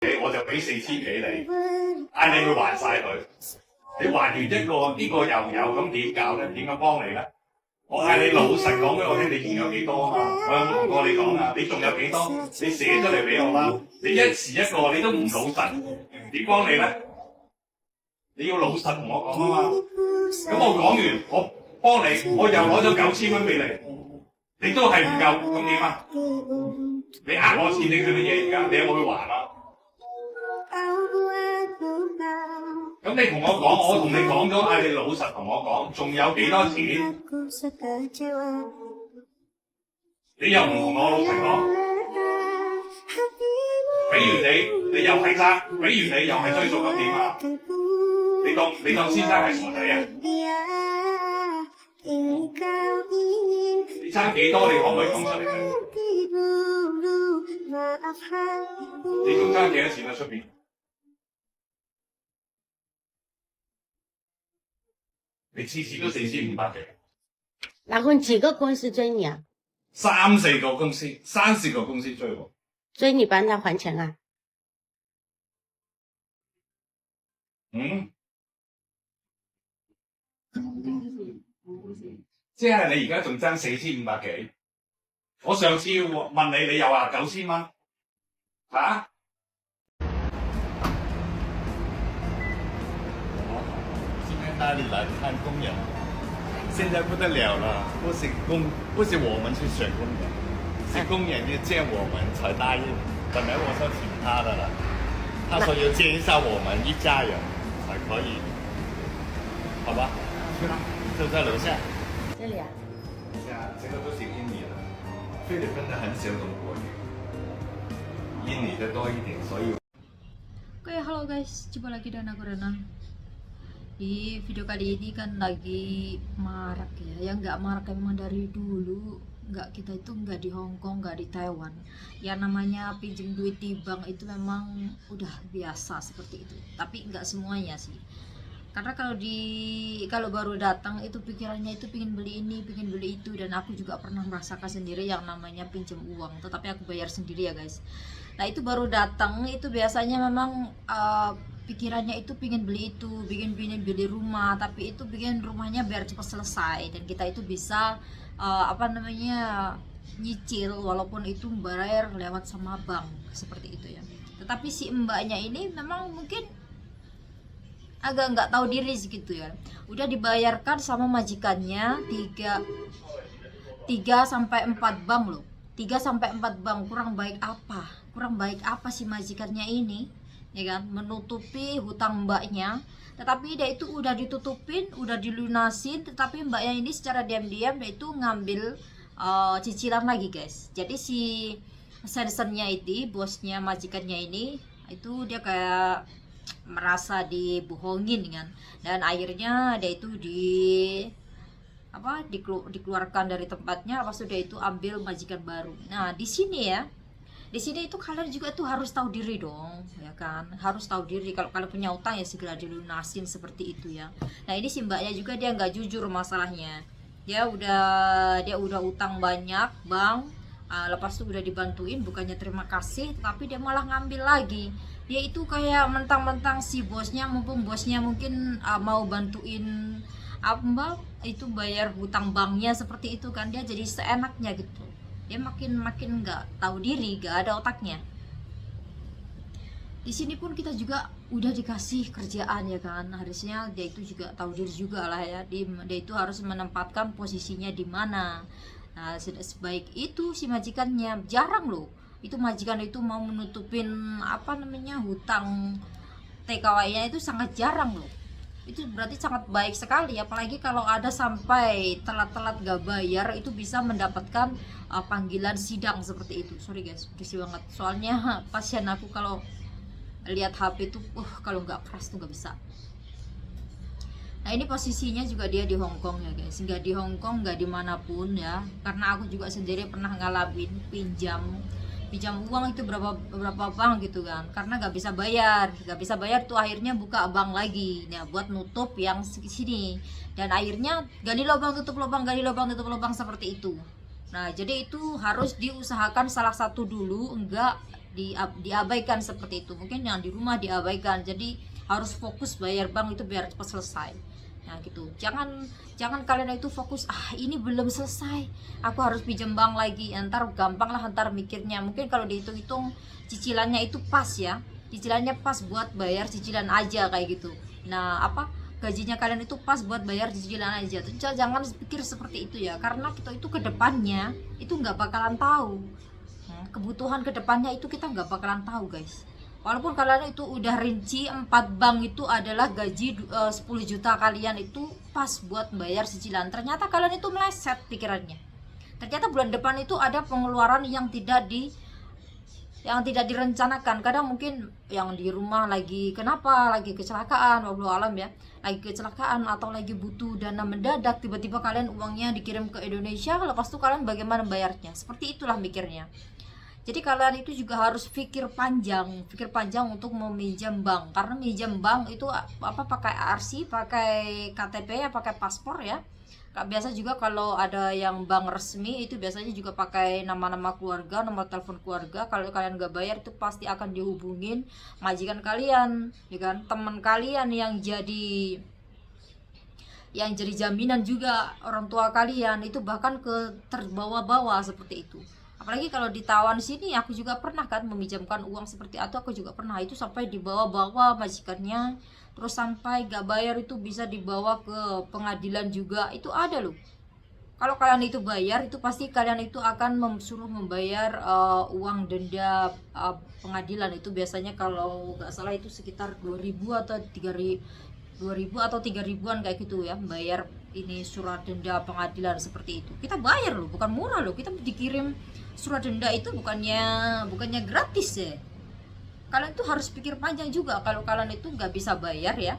我就俾4000俾你，嗌你去還晒佢。你還完一個，呢個又有，咁點搞咧？點樣幫你咧？我嗌你老實講俾我聽，你仲有幾多啊嘛？我有冇同過你講啊？你仲有幾多？你寫出嚟俾我啦。你一時一個，你都唔老實，點幫你咧？你要老實同我講啊嘛。咁我講完，我幫你，我又攞咗9000蚊俾你，你都係唔夠，咁點啊？你呃我錢，你做乜嘢而家？你有冇去還啊？咁你同我講，我同你講咗，嗌你老實同我講，仲有幾多錢？你又唔同我老實講，比如你又係爭，比如你又係追數，咁點啊？你當先生係傻仔啊？你爭幾多？你可唔可以講出嚟咧？你仲爭幾多錢啊？出邊？你次次都4500幾。老公幾個公司追你啊？3、4個公司，3、4個公司追我。追你幫他還錢啊？即係你而家仲爭4500幾？我上次問你，你又話9000蚊，嚇？今天哪裡來看工人？現在不得了了，不是我們去選工人，是工人要見我們才答應。本來我說請他的了，他說要見一下我們一家人才可以，好吧？去啦，就在樓下。這裡啊？這個都是印尼的，菲律賓的很少懂國語，印尼的多一點，所以。Oke, halo guys, jumpa lagi dengan aku Rena. Di video kali ini kan lagi marak ya, yang nggak marak memang dari dulu. Kita itu nggak di Hong Kong, nggak di Taiwan. Yang namanya pinjam duit di bank itu memang udah biasa seperti itu. Tapi nggak semuanya sih. Karena kalau baru datang itu pikirannya itu pingin beli ini, pingin beli itu, dan aku juga pernah merasakan sendiri yang namanya pinjam uang, tetapi aku bayar sendiri ya guys. Nah itu baru datang itu biasanya memang pikirannya itu pingin beli itu, pingin beli rumah, tapi itu bikin rumahnya biar cepat selesai dan kita itu bisa nyicil walaupun itu bayar lewat sama bank seperti itu ya. Tetapi si mbaknya ini memang mungkin agak nggak tahu diri gitu ya, udah dibayarkan sama majikannya 3 sampai 4 bank loh, 3 sampai 4 bank. Kurang baik apa sih majikannya ini ya kan, menutupi hutang mbaknya, tetapi dia itu udah ditutupin, udah dilunasin, tetapi mbaknya ini secara diam-diam dia itu ngambil cicilan lagi guys. Jadi si sensennya itu, bosnya majikannya ini, itu dia kayak merasa dibohongin kan, dan akhirnya dia itu dikeluarkan dari tempatnya, pas dia itu ambil majikan baru. Nah di sini itu kalian juga tuh harus tahu diri dong ya kan, harus tahu diri. Kalau kalian punya utang ya segera dilunasin seperti itu ya. Nah ini si mbaknya juga dia nggak jujur masalahnya, dia udah utang banyak bang, lepas itu udah dibantuin, bukannya terima kasih tapi dia malah ngambil lagi. Dia itu kayak mentang-mentang si bosnya, mumpung bosnya mungkin mau bantuin itu bayar hutang banknya seperti itu kan, dia jadi seenaknya gitu. Dia makin nggak tahu diri, nggak ada otaknya. Di sini pun kita juga udah dikasih kerjaan ya kan, harusnya dia itu juga tahu diri juga lah ya, dia itu harus menempatkan posisinya di mana. Nah sebaik itu si majikannya, jarang loh itu majikan itu mau menutupin hutang TKW-nya, itu sangat jarang loh. Itu berarti sangat baik sekali, apalagi kalau ada sampai telat-telat gak bayar itu bisa mendapatkan panggilan sidang seperti itu. Sorry guys, berisik banget soalnya pasien aku kalau lihat HP itu kalau nggak keras tuh nggak bisa. Nah ini posisinya juga dia di Hong Kong ya guys, nggak di Hong Kong, nggak dimanapun ya, karena aku juga sendiri pernah ngalamin pinjam uang itu berapa bank gitu kan, karena nggak bisa bayar tuh akhirnya buka bank lagi ya buat nutup yang sini, dan akhirnya gali lubang tutup lubang seperti itu. Nah jadi itu harus diusahakan salah satu dulu, enggak diabaikan seperti itu. Mungkin yang di rumah diabaikan, jadi harus fokus bayar bank itu biar cepat selesai. Nah gitu, jangan kalian itu fokus, ini belum selesai, aku harus pinjam bank lagi, ntar gampang lah ntar mikirnya. Mungkin kalau dihitung-hitung cicilannya itu pas ya, cicilannya pas buat bayar cicilan aja kayak gitu. Nah gajinya kalian itu pas buat bayar cicilan aja. Jangan pikir seperti itu ya, karena kita itu kedepannya itu nggak bakalan tahu. Kebutuhan kedepannya itu kita nggak bakalan tahu guys. Walaupun kalian itu udah rinci 4 bank itu adalah gaji 10 juta kalian itu pas buat bayar cicilan, ternyata kalian itu meleset pikirannya. Ternyata bulan depan itu ada pengeluaran yang tidak direncanakan. Kadang mungkin yang di rumah lagi kecelakaan, wallahu alam ya, lagi kecelakaan atau lagi butuh dana mendadak, tiba-tiba kalian uangnya dikirim ke Indonesia, lepas itu kalian bagaimana bayarnya? Seperti itulah mikirnya. Jadi kalian itu juga harus pikir panjang untuk meminjam bank. Karena minjam bank itu pakai RC, pakai KTP ya, pakai paspor ya. Biasa juga kalau ada yang bank resmi itu biasanya juga pakai nama-nama keluarga, nomor telepon keluarga. Kalau kalian nggak bayar itu pasti akan dihubungin majikan kalian, ya kan? Teman kalian yang jadi jaminan juga, orang tua kalian itu bahkan terbawa-bawa seperti itu. Apalagi kalau di Taiwan sini, aku juga pernah kan meminjamkan uang seperti itu, aku juga pernah itu sampai dibawa-bawa majikannya, terus sampai gak bayar itu bisa dibawa ke pengadilan juga, itu ada loh. Kalau kalian itu bayar, itu pasti kalian itu akan suruh membayar uang denda pengadilan. Itu biasanya kalau gak salah itu sekitar 2.000 atau 3.000-an kayak gitu ya, bayar ini surat denda pengadilan seperti itu. Kita bayar loh, bukan murah loh. Kita dikirim surat denda itu bukannya gratis ya. Kalian tuh harus pikir panjang juga. Kalau kalian itu nggak bisa bayar ya,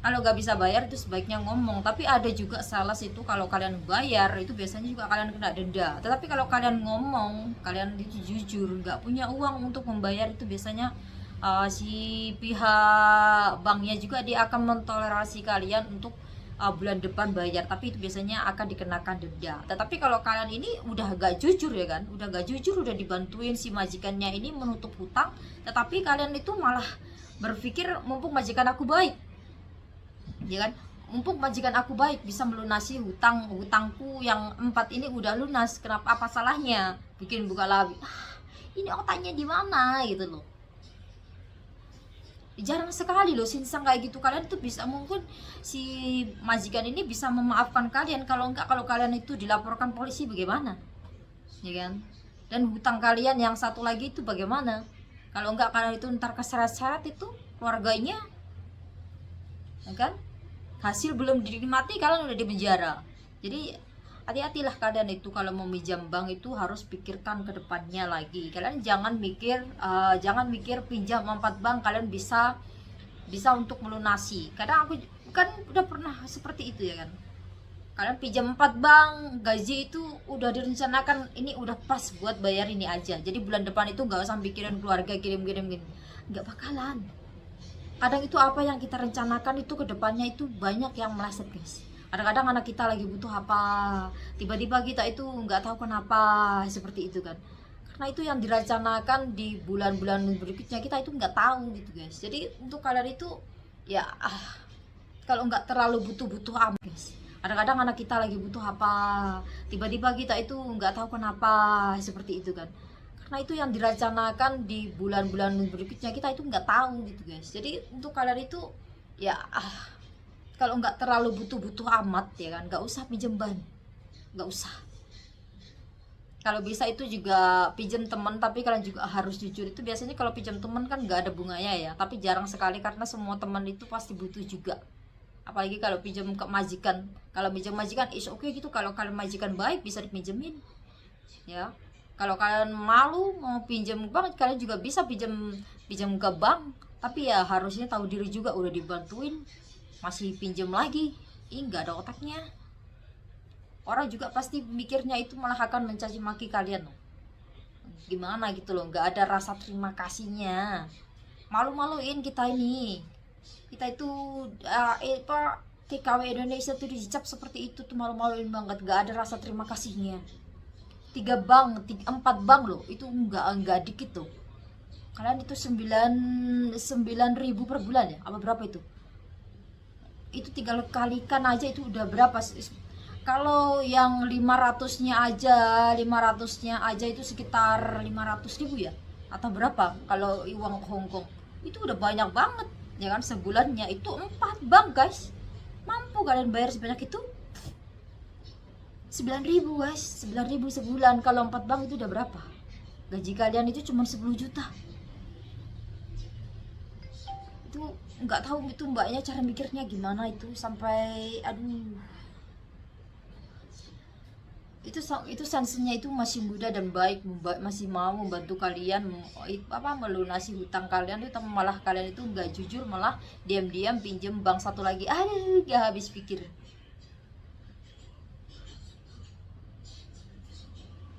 kalau nggak bisa bayar itu sebaiknya ngomong. Tapi ada juga salah itu, kalau kalian bayar itu biasanya juga kalian kena denda. Tetapi kalau kalian ngomong, kalian itu jujur nggak punya uang untuk membayar, itu biasanya si pihak banknya juga dia akan mentolerasi kalian untuk bulan depan bayar, tapi itu biasanya akan dikenakan denda. Tetapi kalau kalian ini udah gak jujur ya kan, udah dibantuin si majikannya ini menutup hutang, tetapi kalian itu malah berpikir mumpung majikan aku baik, ya kan, mumpung majikan aku baik bisa melunasi hutangku yang 4 ini udah lunas, kenapa, apa salahnya bikin buka lagi, ini otaknya di mana gitu loh. Jarang sekali loh sinsang kayak gitu. Kalian tuh bisa, mungkin si majikan ini bisa memaafkan kalian. Kalau enggak, kalau kalian itu dilaporkan polisi bagaimana, ya kan? Dan hutang kalian yang satu lagi itu bagaimana? Kalau enggak kalian itu ntar keseret-seret itu keluarganya, ya kan? Hasil belum dinikmati kalian udah di penjara. Jadi hati-hatilah kalian itu kalau mau minjam bank itu harus pikirkan ke depannya lagi. Kalian jangan mikir pinjam 4 bank kalian bisa untuk melunasi. Kadang aku kan udah pernah seperti itu ya kan. Kalian pinjam 4 bank, gaji itu udah direncanakan, ini udah pas buat bayar ini aja. Jadi bulan depan itu nggak usah pikirin keluarga kirim nggak bakalan. Kadang itu apa yang kita rencanakan itu ke depannya itu banyak yang meleset guys. Kadang-kadang anak kita lagi butuh apa, tiba-tiba kita itu nggak tahu kenapa, seperti itu kan. Karena itu yang direncanakan di bulan-bulan berikutnya kita itu nggak tahu gitu guys. Jadi untuk kalian itu ya kalau nggak terlalu butuh-butuh amat guys. Kadang-kadang anak kita lagi butuh apa, tiba-tiba kita itu nggak tahu kenapa, seperti itu kan. Karena itu yang direncanakan di bulan-bulan berikutnya kita itu nggak tahu gitu guys. Jadi untuk kalian itu ya kalau nggak terlalu butuh-butuh amat ya kan, nggak usah pinjem ban, nggak usah. Kalau bisa itu juga pinjam teman, tapi kalian juga harus jujur. Itu biasanya kalau pinjam teman kan nggak ada bunganya ya, tapi jarang sekali karena semua teman itu pasti butuh juga. Apalagi kalau pinjam ke majikan, kalau pinjam majikan is oke gitu. Kalau kalian majikan baik bisa dipinjemin ya. Kalau kalian malu mau pinjam bank, kalian juga bisa pinjam ke bank, tapi ya harusnya tahu diri juga, udah dibantuin masih pinjam lagi, nggak ada otaknya. Orang juga pasti mikirnya itu malah akan mencaci maki kalian loh. Gimana gitu loh, nggak ada rasa terima kasihnya. Malu-maluin kita ini. Kita itu TKW Indonesia tuh dicap seperti itu tuh, malu-maluin banget, nggak ada rasa terima kasihnya. 4 bank loh, itu nggak dikit tuh. kalian itu 9.000 per bulan ya, apa berapa itu tinggal kalikan aja itu udah berapa. Kalau yang 500-nya aja itu sekitar 500.000 ya, atau berapa kalau uang Hongkong itu udah banyak banget ya kan. Sebulannya itu 4 bank guys, mampu kalian bayar sebanyak itu? 9.000 guys, 9.000 sebulan. Kalau 4 bank itu udah berapa? Gaji kalian itu cuma 10 juta. Itu nggak tahu itu mbaknya cara mikirnya gimana itu sampai aduh. Itu sensinya itu masih muda dan baik, masih mau membantu kalian melunasi hutang kalian itu, malah kalian itu nggak jujur, malah diam-diam pinjem bank satu lagi. Aduh, gak habis pikir.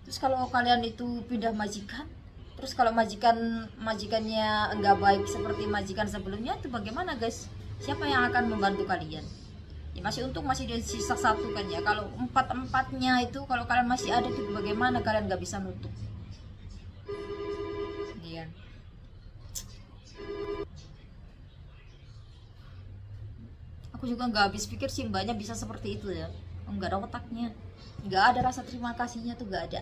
Terus kalau kalian itu pindah majikan, terus kalau majikannya enggak baik seperti majikan sebelumnya, itu bagaimana guys? Siapa yang akan membantu kalian? Ya masih untung masih ada sisa satu kan ya. Kalau empatnya itu kalau kalian masih ada itu bagaimana kalian nggak bisa nutup? Iya. Aku juga nggak habis pikir sih mbaknya bisa seperti itu ya. Nggak ada otaknya, nggak ada rasa terima kasihnya tuh, nggak ada.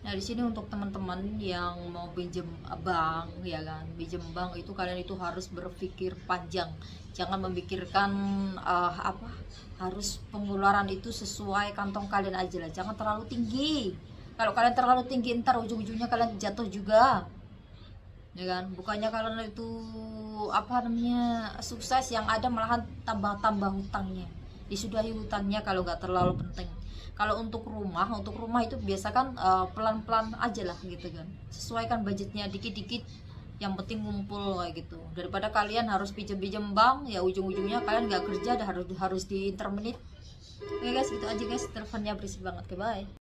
Nah di sini untuk teman-teman yang mau pinjem bank ya kan, pinjem bank itu kalian itu harus berpikir panjang, jangan memikirkan harus pengeluaran itu sesuai kantong kalian aja lah, jangan terlalu tinggi. Kalau kalian terlalu tinggi ntar ujung-ujungnya kalian jatuh juga, ya kan. Bukannya kalian itu sukses, yang ada malahan tambah hutangnya, disudahi hutangnya kalau nggak terlalu penting. Kalau untuk rumah itu biasa kan pelan-pelan aja lah gitu kan, sesuaikan budgetnya dikit-dikit, yang penting ngumpul kayak gitu, daripada kalian harus pinjam bank ya ujung-ujungnya kalian nggak kerja dan harus di intermenit. Oke guys, gitu aja guys, teleponnya berisik banget. Oke, bye.